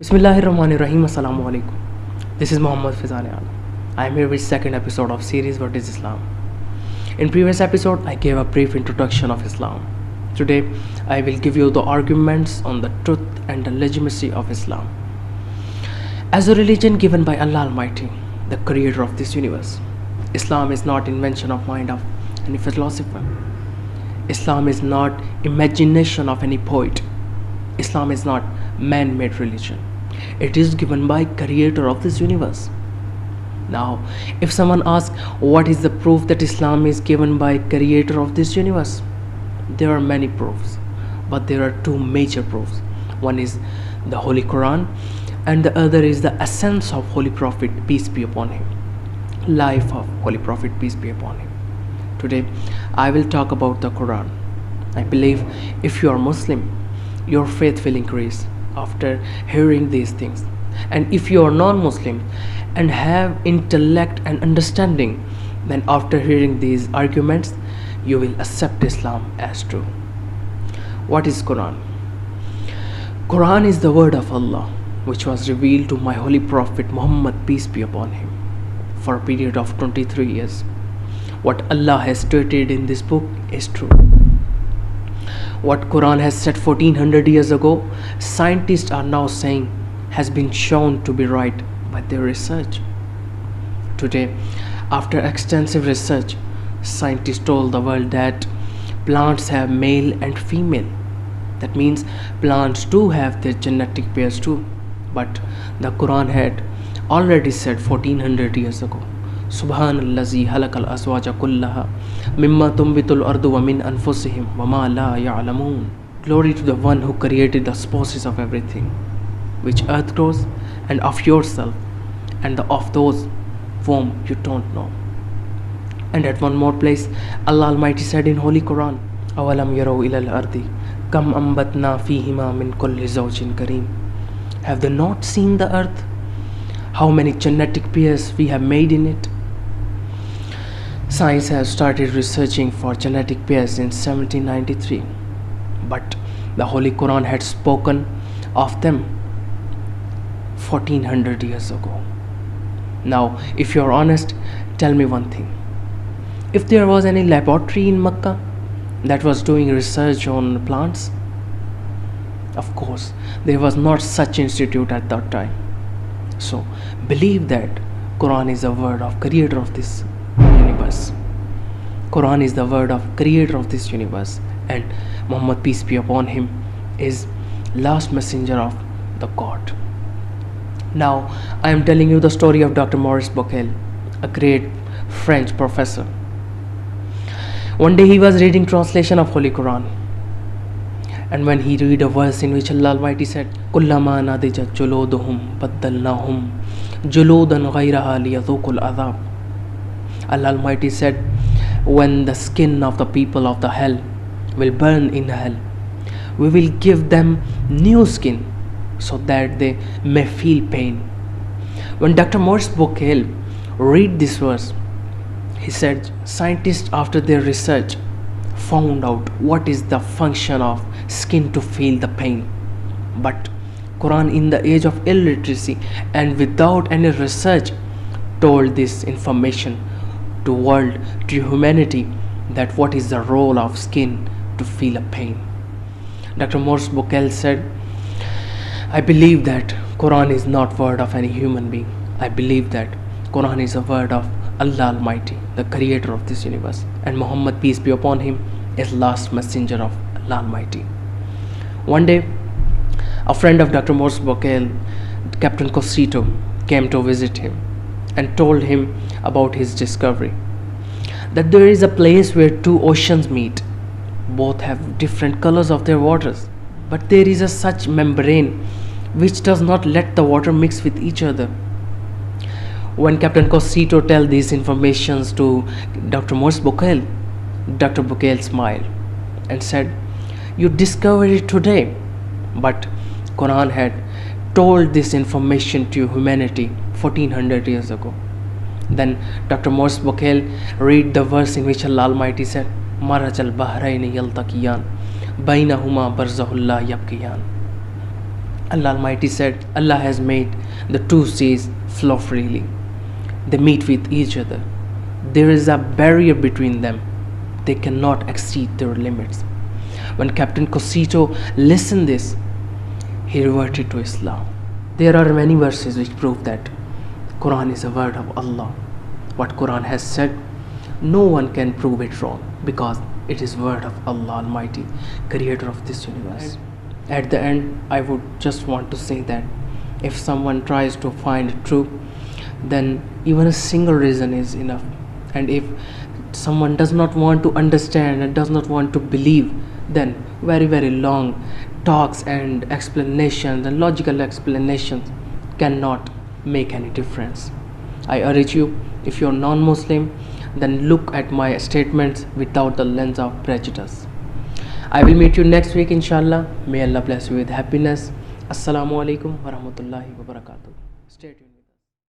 Bismillahirrahmanirrahim. Assalamu alaikum. This is Muhammad Fizan Alam. I am here with second episode of series What is Islam. In previous episode, I gave a brief introduction of Islam. Today, I will give you the arguments on the truth and the legitimacy of Islam. As a religion given by Allah Almighty, the creator of this universe, Islam is not invention of mind of any philosopher. Islam is not imagination of any poet. Islam is not man-made religion. It is given by creator of this universe. Now, if someone asks what is the proof that Islam is given by creator of this universe, there are many proofs, but there are two major proofs. One is the Holy Quran and the other is the essence of Holy Prophet, peace be upon him, life of Holy Prophet, peace be upon him. Today I will talk about the Quran. I believe if you are Muslim, your faith will increase after hearing these things, and if you are non-Muslim and have intellect and understanding, then after hearing these arguments you will accept Islam as true. What is Quran? Quran is the word of Allah which was revealed to my holy prophet Muhammad, peace be upon him, for a period of 23 years. What Allah has stated in this book is true. What Quran has said 1400 years ago, scientists are now saying has been shown to be right by their research. Today, after extensive research, scientists told the world that plants have male and female. That means plants do have their genetic pairs too. But the Quran had already said 1400 years ago, Subhanallazi halakal azwaja kullaha mimma tumbitul ardu wa min anfusihim wa ma la ya'lamun. Glory to the one who created the spouses of everything which earth grows, and of yourself and of those whom you don't know. And at one more place, Allah Almighty said in Holy Quran, Awalam yaraw ilal ardi kam ambatna fihima min kulli zawjin kareem. Have they not seen the earth? How many genetic pairs we have made in it? Science has started researching for genetic pairs in 1793, but the Holy Quran had spoken of them 1400 years ago. Now, if you are honest, tell me one thing. If there was any laboratory in Mecca that was doing research on plants, of course, there was not such institute at that time. So, believe that Quran is the word of creator of this universe. Quran is the word of creator of this universe, and Muhammad, peace be upon him, is last messenger of the God. Now, I am telling you the story of Dr. Maurice Bucaille, a great French professor. One day he was reading translation of Holy Quran, and when he read a verse in which Allah Almighty said, Kullama nadijat juluduhum baddalnahum juludan ghayraha liyadhuqul adhab. Allah Almighty said, when the skin of the people of the hell will burn in hell, we will give them new skin so that they may feel pain. When Dr. Maurice Bucaille read this verse, he said scientists after their research found out what is the function of skin to feel the pain. But Quran, in the age of illiteracy and without any research, told this information to world, to humanity, that what is the role of skin to feel a pain. Dr. Maurice Bucaille said, I believe that Quran is not word of any human being. I believe that Quran is a word of Allah Almighty, the creator of this universe, and Muhammad, peace be upon him, is last messenger of Allah Almighty. One day, a friend of Dr. Maurice Bucaille, Captain Cosito, came to visit him and told him about his discovery, that there is a place where two oceans meet. Both have different colors of their waters, but there is a such membrane which does not let the water mix with each other. When Captain Cosito tell these informations to Dr. Maurice Bucaille, Dr. Bucaille smiled and said, you discovered it today, but Quran had told this information to humanity 1400 years ago. Then Dr. Maurice Bucaille read the verse in which Allah Almighty said, Marajal Bahrayni Yaltaqiyan Bainahuma Barzahulla Yabqiyan. Allah Almighty said, Allah has made the two seas flow freely. They meet with each other. There is a barrier between them. They cannot exceed their limits. When Captain Cosito listened this, he reverted to Islam. There are many verses which prove that Quran is a word of Allah. What Quran has said, no one can prove it wrong because it is word of Allah Almighty, creator of this universe. At the end, I would just want to say that if someone tries to find truth, then even a single reason is enough. And if someone does not want to understand and does not want to believe, then very long talks and explanations and logical explanations cannot make any difference. I urge you, if you are non-Muslim, then look at my statements without the lens of prejudice. I will meet you next week, inshallah. May Allah bless you with happiness. Assalamu alaikum wa rahmatullahi wa barakatuh. Stay tuned.